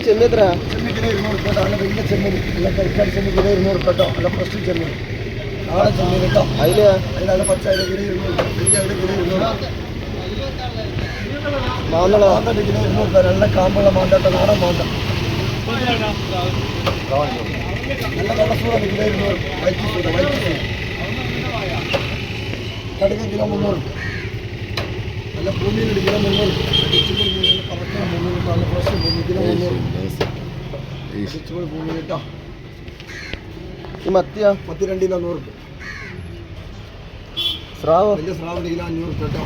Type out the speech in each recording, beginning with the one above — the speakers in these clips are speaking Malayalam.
ചെമ്മീൻ എത്ര? ചെമ്മീൻ കിലോ 200 രൂപ. നല്ല വലിയ ചെമ്മീൻ, നല്ല കൈക്കാട് ചെമ്മീൻ കിലോ 200 രൂപ കേട്ടോ. നല്ല ഫ്രഷ് ചെമ്മീൻ, നാളെ ചെമ്മീൻ കേട്ടോ. അതിലാണ് പച്ച കിലോ 200, വലിയ കിലോ 200. മാന്തണ്ട് കിലോ 200 രൂപ. നല്ല കാമ്പുള്ള മാന്തട്ട, നാടൻ മാന്ത. നല്ല കടസൂറാണ് കിലോ 200. വൈറ്റ് സൂത കടുക്ക കിലോ 300. നല്ല ഭൂമിയിലുണ്ട് കിലോ 300. കറക്റ്റാണ് ഭൂമി, നല്ല ഫ്രഷ് ഭൂമി കിലോ 300. ഭൂമി കേട്ടോ. ഈ മത്തിയാ? മത്തി 2 കിലോ 100 രൂപ. സ്രാവ്? വലിയ സ്രാവിൻ്റെ കിലോ 500 രൂപ കേട്ടോ.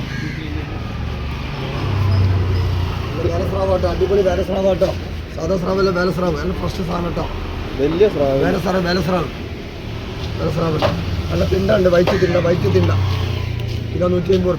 വേല സ്രാവ് കേട്ടോ, അടിപൊളി വേല സ്രാവ് കേട്ടോ. സാധാ സ്രാവല്ല, വേല സ്രാവ്, നല്ല ഫ്രഷ് സാധനം കേട്ടോ. വലിയ സ്രാവ്, വേല സ്രാവ്, വേല സ്രാവ്, വേല സ്രാവ്. നല്ല തിണ്ട ഉണ്ട്, വൈറ്റ് തിണ്ട കിലോ 150 രൂപ.